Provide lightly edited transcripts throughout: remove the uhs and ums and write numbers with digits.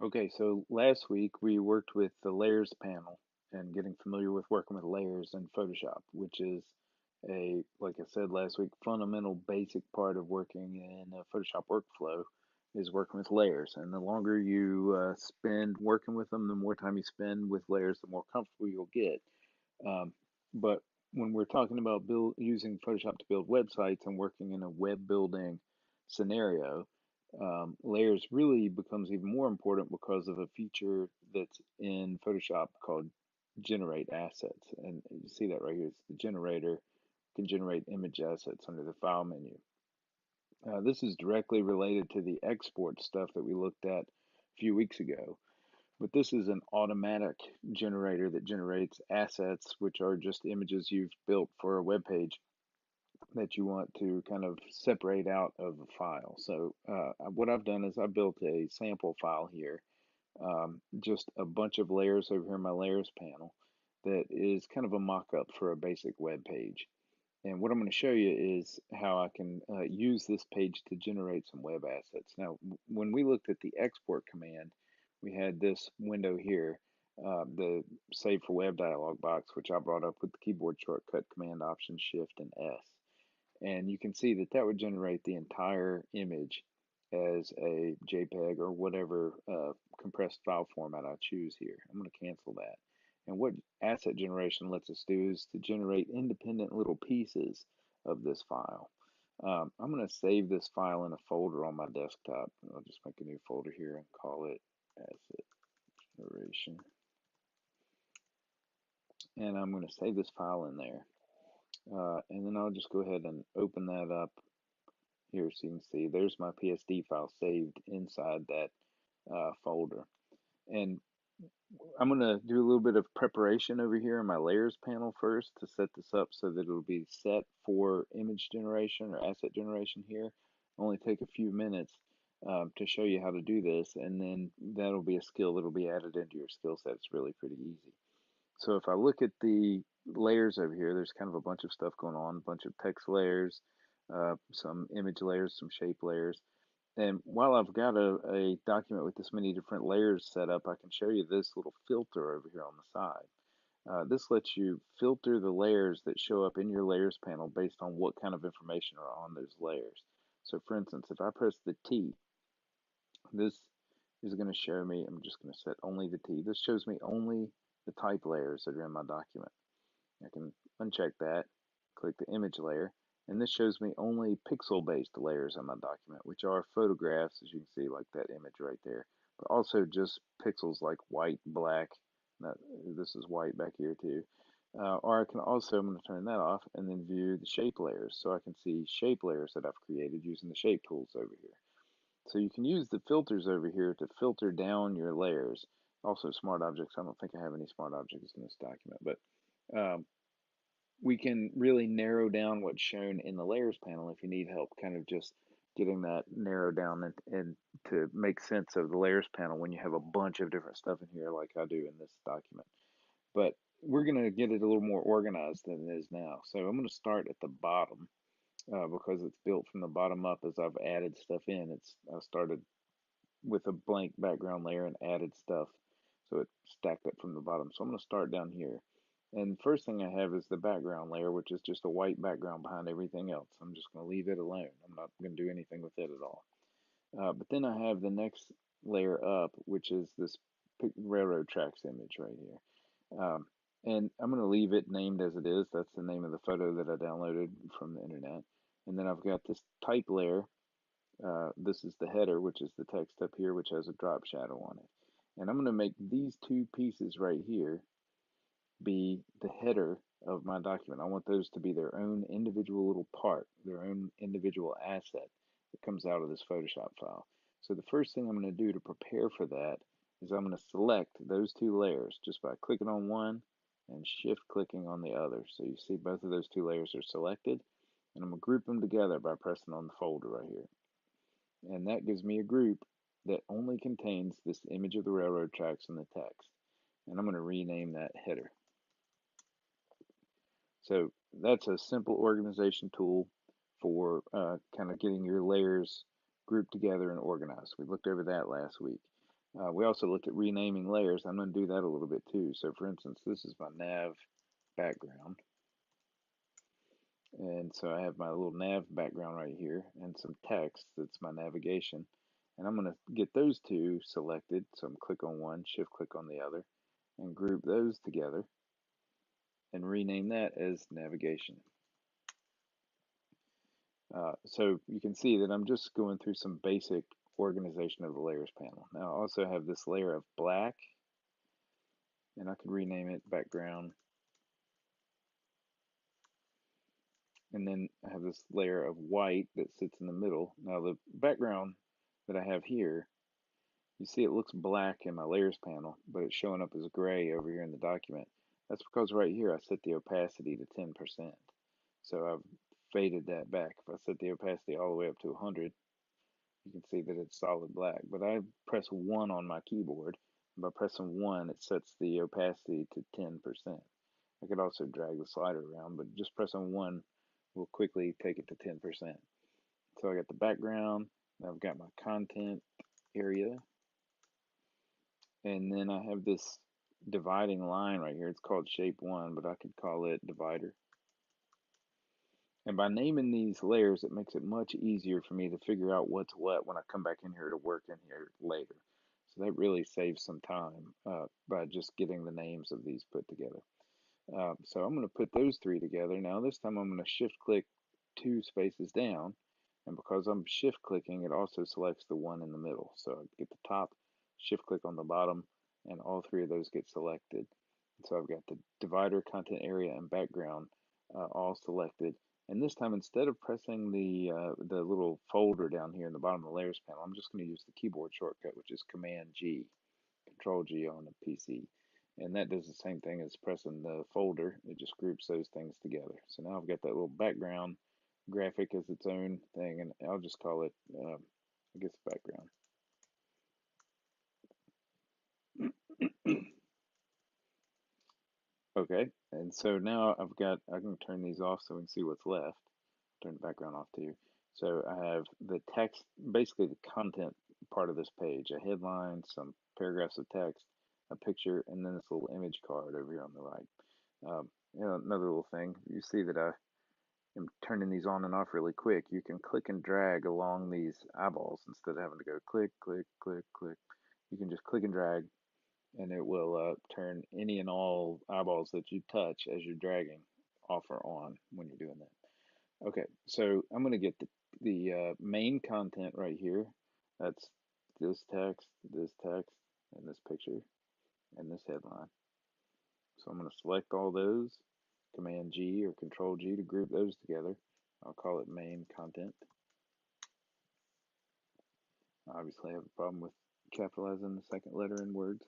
Okay, so last week we worked with the layers panel and getting familiar with working with layers in Photoshop, which is like I said last week, fundamental basic part of working in a Photoshop workflow is working with layers. And the longer you spend working with them, the more time you spend with layers, the more comfortable you'll get. Um, but when we're talking about using Photoshop to build websites and working in a web building scenario, layers really becomes even more important because of a feature that's in Photoshop called generate assets. And you see that right here. It's the generator can generate image assets under the file menu. This is directly related to the export stuff that we looked at a few weeks ago. But this is an automatic generator that generates assets, which are just images you've built for a web page that you want to kind of separate out of a file. So what I've done is I built a sample file here, just a bunch of layers over here in my layers panel that is kind of a mock-up for a basic web page. And what I'm going to show you is how I can use this page to generate some web assets. Now, when we looked at the export command, we had this window here, the Save for Web dialog box, which I brought up with the keyboard shortcut Command Option Shift and S. And you can see that that would generate the entire image as a JPEG or whatever compressed file format I choose here. I'm going to cancel that. And what asset generation lets us do is to generate independent little pieces of this file. I'm going to save this file in a folder on my desktop. I'll just make a new folder here and call it asset generation. And I'm going to save this file in there. And then I'll just go ahead and open that up here so you can see there's my PSD file saved inside that folder. And I'm going to do a little bit of preparation over here in my layers panel first to set this up so that it'll be set for image generation or asset generation here. Only take a few minutes to show you how to do this, and then that'll be a skill that'll be added into your skill set. It's really pretty easy. So if I look at the layers over here, there's kind of a bunch of stuff going on, a bunch of text layers, some image layers, some shape layers. And while I've got a document with this many different layers set up, I can show you this little filter over here on the side. This lets you filter the layers that show up in your layers panel based on what kind of information are on those layers. So for instance, if I press the T, this is going to show me, I'm just going to set only the T. This shows me only the type layers that are in my document. I can uncheck that, click the image layer, and this shows me only pixel-based layers in my document, which are photographs, as you can see, like that image right there, but also just pixels like white, black. This is white back here too. Or I can also, I'm going to turn that off and then view the shape layers, so I can see shape layers that I've created using the shape tools over here. So you can use the filters over here to filter down your layers. Also smart objects. I don't think I have any smart objects in this document, but we can really narrow down what's shown in the layers panel if you need help kind of just getting that narrowed down and to make sense of the layers panel when you have a bunch of different stuff in here like I do in this document. But we're going to get it a little more organized than it is now. So I'm going to start at the bottom because it's built from the bottom up as I've added stuff in. I started with a blank background layer and added stuff. So it stacked up from the bottom. So I'm going to start down here. And first thing I have is the background layer, which is just a white background behind everything else. I'm just going to leave it alone. I'm not going to do anything with it at all. But then I have the next layer up, which is this railroad tracks image right here. And I'm going to leave it named as it is. That's the name of the photo that I downloaded from the internet. And then I've got this type layer. This is the header, which is the text up here, which has a drop shadow on it. And I'm going to make these two pieces right here be the header of my document. I want those to be their own individual little part, their own individual asset that comes out of this Photoshop file. So the first thing I'm going to do to prepare for that is I'm going to select those two layers just by clicking on one and shift clicking on the other. So you see both of those two layers are selected, and I'm going to group them together by pressing on the folder right here. And that gives me a group that only contains this image of the railroad tracks and the text. And I'm going to rename that header. So that's a simple organization tool for kind of getting your layers grouped together and organized. We looked over that last week. We also looked at renaming layers. I'm going to do that a little bit too. So for instance, this is my nav background. And so I have my little nav background right here and some text that's my navigation. And I'm going to get those two selected. So I'm click on one, shift click on the other, and group those together and rename that as navigation. So you can see that I'm just going through some basic organization of the layers panel. Now I also have this layer of black, and I could rename it background. And then I have this layer of white that sits in the middle. Now the background that I have here, you see it looks black in my layers panel, but it's showing up as gray over here in the document. That's because right here I set the opacity to 10%. So I've faded that back. If I set the opacity all the way up to 100, you can see that it's solid black. But I press 1 on my keyboard. And by pressing 1, it sets the opacity to 10%. I could also drag the slider around, but just pressing 1 will quickly take it to 10%. So I got the background, I've got my content area, and then I have this dividing line right here. It's called shape 1, but I could call it divider. And by naming these layers, it makes it much easier for me to figure out what's what when I come back in here to work in here later. So that really saves some time by just getting the names of these put together. So I'm going to put those three together. Now this time I'm going to shift click 2 spaces down. And because I'm shift clicking, it also selects the one in the middle. So I get the top, shift click on the bottom, and all three of those get selected. So I've got the divider, content area, and background all selected. And this time, instead of pressing the little folder down here in the bottom of the layers panel, I'm just going to use the keyboard shortcut, which is Command G, Control G on the PC. And that does the same thing as pressing the folder. It just groups those things together. So now I've got that little background graphic as its own thing, and I'll just call it, I guess, background. Okay, and so now I can turn these off so we can see what's left. Turn the background off too. So I have the text, basically the content part of this page, a headline, some paragraphs of text, a picture, and then this little image card over here on the right. Another little thing, you see that I am turning these on and off really quick. You can click and drag along these eyeballs instead of having to go click, click, click, click. You can just click and drag, and it will turn any and all eyeballs that you touch as you're dragging off or on when you're doing that. Okay, so I'm going to get the main content right here. That's this text, and this picture, and this headline. So I'm going to select all those, Command G or Control G to group those together. I'll call it main content. Obviously, I have a problem with capitalizing the second letter in words.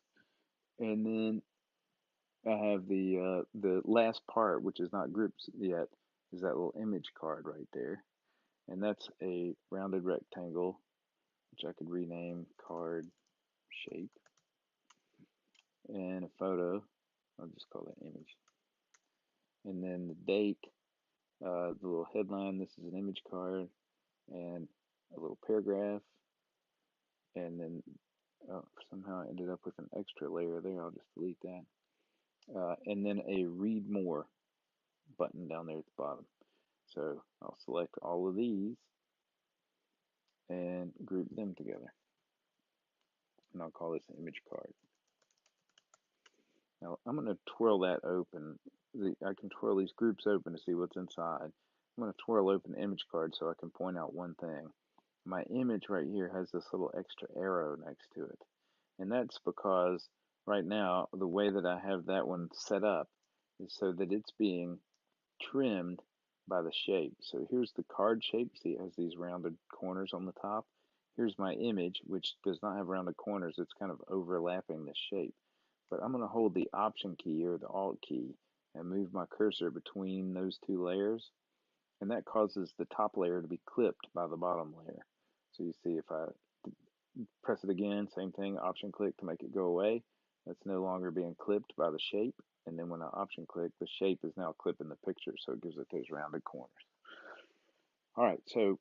And then I have the last part, which is not grouped yet, is that little image card right there. And that's a rounded rectangle, which I could rename card shape. And a photo, I'll just call that image. And then the date, the little headline, this is an image card, and a little paragraph. And then somehow I ended up with an extra layer there. I'll just delete that. And then a read more button down there at the bottom. So I'll select all of these and group them together. And I'll call this image card. Now I'm going to twirl that open. I can twirl these groups open to see what's inside. I'm going to twirl open the image card so I can point out one thing. My image right here has this little extra arrow next to it. And that's because right now the way that I have that one set up is so that it's being trimmed by the shape. So here's the card shape. See, it has these rounded corners on the top. Here's my image, which does not have rounded corners. It's kind of overlapping the shape. But I'm going to hold the Option key or the Alt key and move my cursor between those two layers. And that causes the top layer to be clipped by the bottom layer. So you see if I press it again, same thing, Option click to make it go away. That's no longer being clipped by the shape. And then when I Option click, the shape is now clipping the picture, so it gives it those rounded corners. All right, so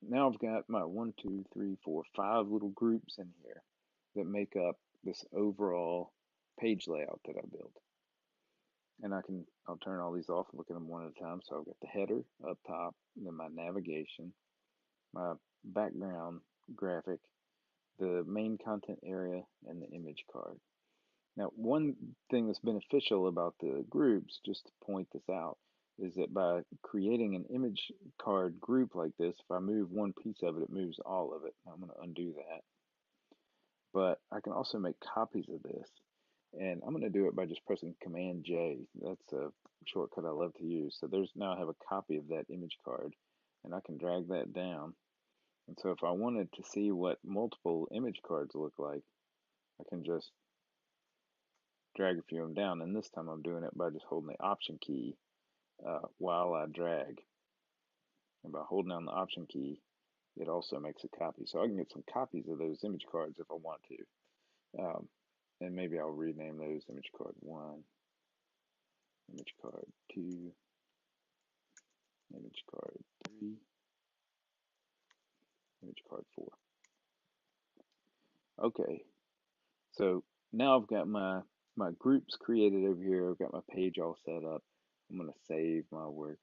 now I've got my 5 little groups in here that make up this overall page layout that I built. And I'll turn all these off and look at them one at a time. So I've got the header up top, then my navigation, my background graphic, the main content area, and the image card. Now, one thing that's beneficial about the groups, just to point this out, is that by creating an image card group like this, if I move one piece of it, it moves all of it. I'm going to undo that. But I can also make copies of this. And I'm going to do it by just pressing Command J. That's a shortcut I love to use. So there's now I have a copy of that image card, and I can drag that down. And so if I wanted to see what multiple image cards look like, I can just drag a few of them down. And this time I'm doing it by just holding the Option key while I drag. And by holding down the Option key, it also makes a copy. So I can get some copies of those image cards if I want to. And maybe I'll rename those image card 1, image card 2, image card 3, image card 4. Okay, so now I've got my groups created over here. I've got my page all set up. I'm going to save my work.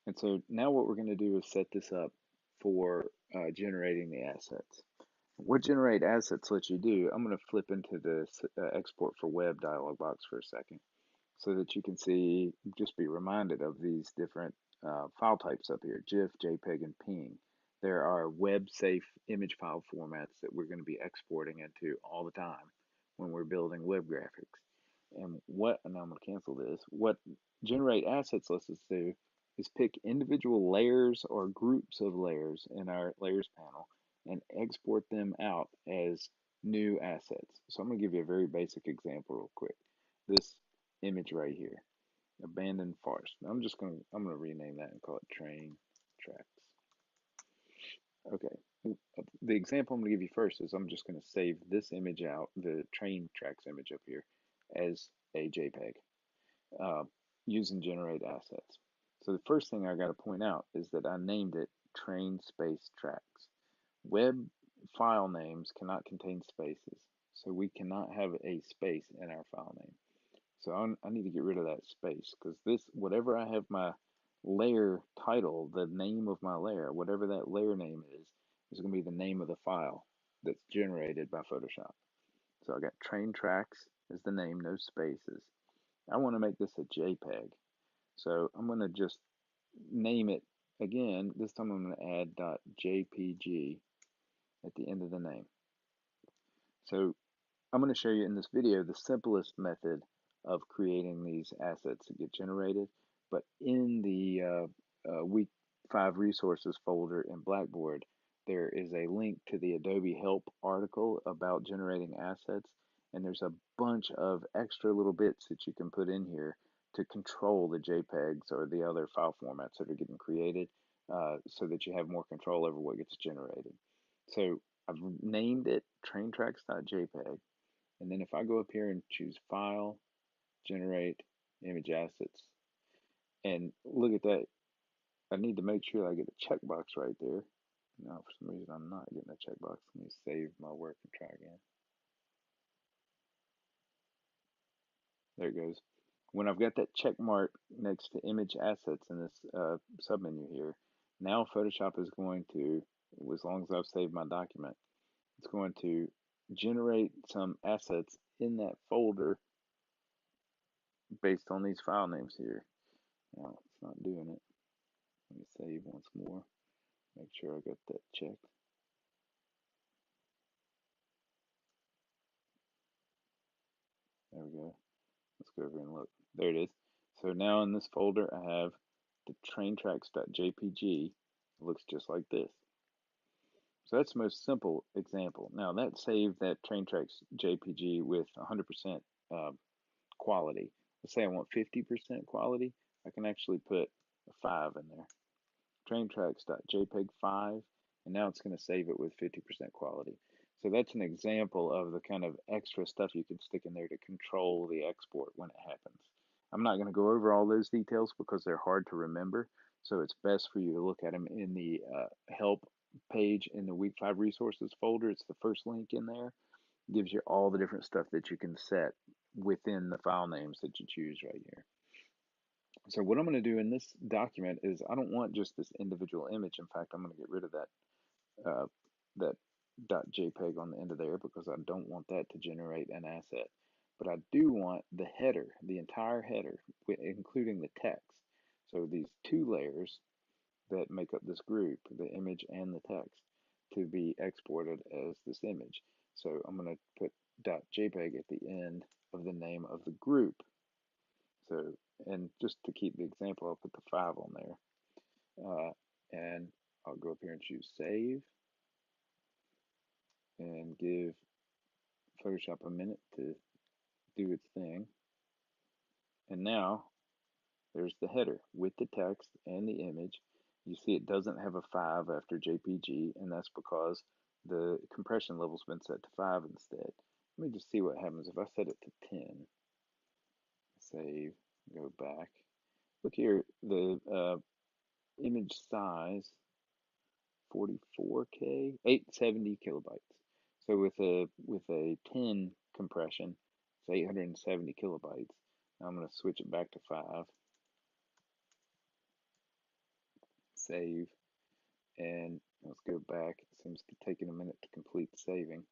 And so now what we're going to do is set this up for generating the assets. What generate assets lets you do, I'm going to flip into this export for web dialog box for a second so that you can see, just be reminded of these different file types up here, GIF, JPEG, and PNG. There are web-safe image file formats that we're going to be exporting into all the time when we're building web graphics. And now I'm going to cancel this, what generate assets lets us do is pick individual layers or groups of layers in our layers panel and export them out as new assets. So I'm going to give you a very basic example real quick. This image right here, abandoned forest. I'm going to rename that and call it train tracks. Okay. The example I'm going to give you first is I'm just going to save this image out, the train tracks image up here, as a JPEG using generate assets. So the first thing I got to point out is that I named it train space tracks. Web file names cannot contain spaces, so we cannot have a space in our file name. So I need to get rid of that space because whatever I have my layer title, the name of my layer, whatever that layer name is going to be the name of the file that's generated by Photoshop. So I got train tracks as the name, no spaces. I want to make this a JPEG. So I'm going to just name it again. This time I'm going to add .jpg at the end of the name. So I'm going to show you in this video the simplest method of creating these assets that get generated. But in the week 5 resources folder in Blackboard, there is a link to the Adobe help article about generating assets. And there's a bunch of extra little bits that you can put in here to control the JPEGs or the other file formats that are getting created so that you have more control over what gets generated. So I've named it traintracks.jpg. And then if I go up here and choose File, Generate, Image Assets, and look at that, I need to make sure I get a checkbox right there. Now, for some reason, I'm not getting a checkbox. Let me save my work and try again. There it goes. When I've got that check mark next to Image Assets in this submenu here, now Photoshop is going to, as long as I've saved my document, it's going to generate some assets in that folder based on these file names here. Now it's not doing it. Let me save once more. Make sure I got that checked. There we go. Let's go over and look. There it is. So now in this folder I have the traintracks.jpg. It looks just like this. So that's the most simple example. Now that saved that traintracks.jpg with 100% quality. Let's say I want 50% quality. I can actually put a 5 in there. traintracks.jpg5, and now it's going to save it with 50% quality. So that's an example of the kind of extra stuff you can stick in there to control the export when it happens. I'm not going to go over all those details because they're hard to remember. So it's best for you to look at them in the help page in the week 5 resources folder. It's the first link in there. It gives you all the different stuff that you can set within the file names that you choose right here. So what I'm going to do in this document is I don't want just this individual image. In fact, I'm going to get rid of that .jpeg on the end of there because I don't want that to generate an asset. But I do want the header, the entire header, including the text. So these two layers that make up this group, the image and the text, to be exported as this image. So I'm going to put .jpeg at the end of the name of the group. So, and just to keep the example, I'll put the 5 on there. And I'll go up here and choose save and give Photoshop a minute to do its thing. And now there's the header with the text and the image. You see it doesn't have a 5 after JPG, and that's because the compression level's been set to 5 instead. Let me just see what happens if I set it to 10. Save, go back. Look here, the image size, 44K, 870 kilobytes. So with a 10 compression, it's 870 kilobytes. Now I'm going to switch it back to 5. Save, and let's go back. It seems to be taking a minute to complete saving,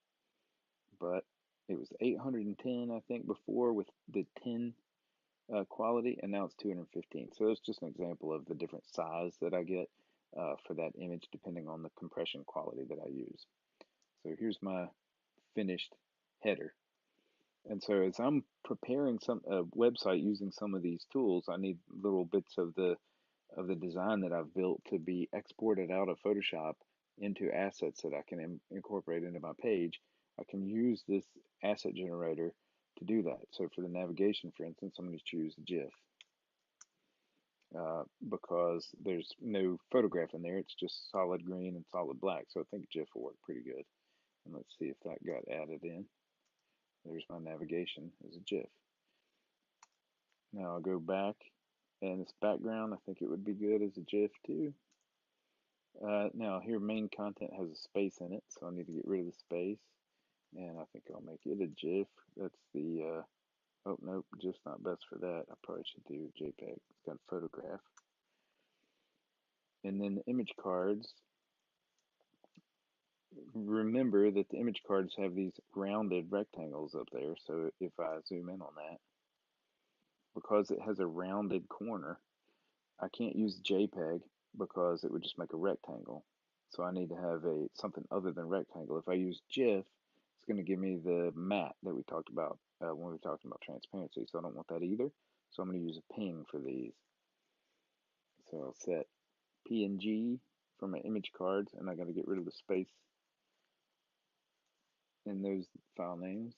but it was 810, I think, before with the 10 quality, and now it's 215. So it's just an example of the different size that I get for that image depending on the compression quality that I use. So here's my finished header. And so as I'm preparing a website using some of these tools, I need little bits of the design that I've built to be exported out of Photoshop into assets that I can incorporate into my page. I can use this asset generator to do that. So for the navigation, for instance, I'm going to choose GIF because there's no photograph in there. It's just solid green and solid black. So I think GIF will work pretty good. And let's see if that got added in. There's my navigation as a GIF. Now I'll go back, and this background, I think it would be good as a GIF too. Now here main content has a space in it, so I need to get rid of the space, and I think I'll make it a GIF. That's the, oh nope, GIF's not best for that. I probably should do JPEG. It's got a photograph. And then the image cards, remember that the image cards have these rounded rectangles up there, so if I zoom in on that, because it has a rounded corner, I can't use JPEG because it would just make a rectangle. So I need to have something other than rectangle. If I use GIF, it's going to give me the matte that we talked about when we were talking about transparency. So I don't want that either. So I'm going to use a ping for these. So I'll set PNG for my image cards, and I got to get rid of the space in those file names.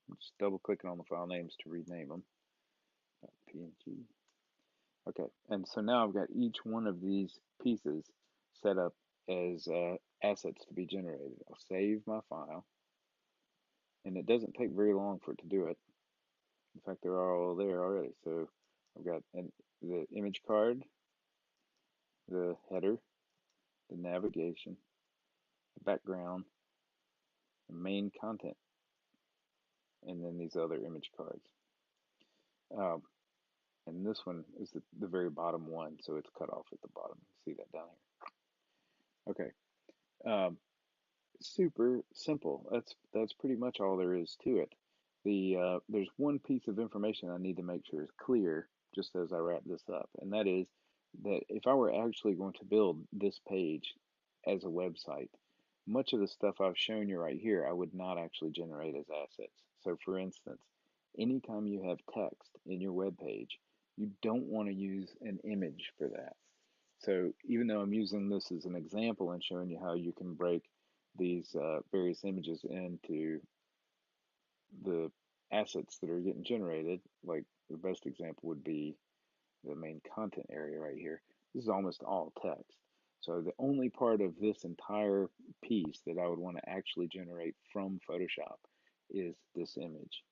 I'm just double clicking on the file names to rename them. PNG. Okay, and so now I've got each one of these pieces set up as assets to be generated. I'll save my file, and it doesn't take very long for it to do it. In fact, they're all there already. So I've got the image card, the header, the navigation, the background, the main content, and then these other image cards. And this one is the very bottom one, so it's cut off at the bottom. See that down here? Okay. Super simple. That's pretty much all there is to it. There's one piece of information I need to make sure is clear just as I wrap this up, and that is that if I were actually going to build this page as a website, much of the stuff I've shown you right here, I would not actually generate as assets. So for instance, anytime you have text in your web page, you don't want to use an image for that. So even though I'm using this as an example and showing you how you can break these various images into the assets that are getting generated, like the best example would be the main content area right here. This is almost all text. So the only part of this entire piece that I would want to actually generate from Photoshop is this image.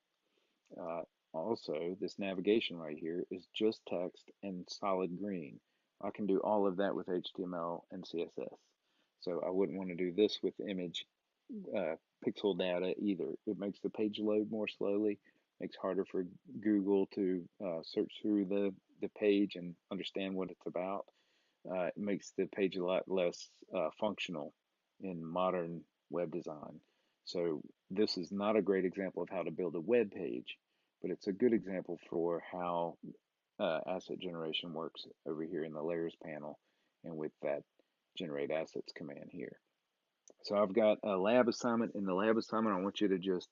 Uh, Also, this navigation right here is just text and solid green. I can do all of that with HTML and CSS. So I wouldn't want to do this with image pixel data either. It makes the page load more slowly, makes it harder for Google to search through the page and understand what it's about. It makes the page a lot less functional in modern web design. So this is not a great example of how to build a web page, but it's a good example for how asset generation works over here in the layers panel and with that generate assets command here. So I've got a lab assignment. In the lab assignment, I want you to just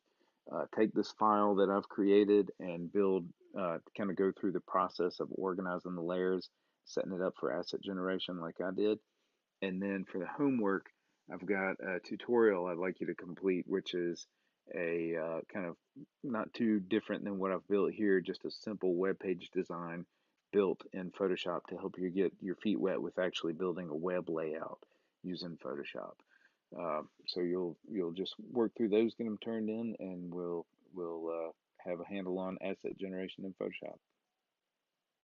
take this file that I've created and build, kind of go through the process of organizing the layers, setting it up for asset generation like I did. And then for the homework, I've got a tutorial I'd like you to complete, which is a kind of not too different than what I've built here, just a simple web page design built in Photoshop to help you get your feet wet with actually building a web layout using Photoshop. So you'll just work through those, get them turned in, and we'll have a handle on asset generation in Photoshop.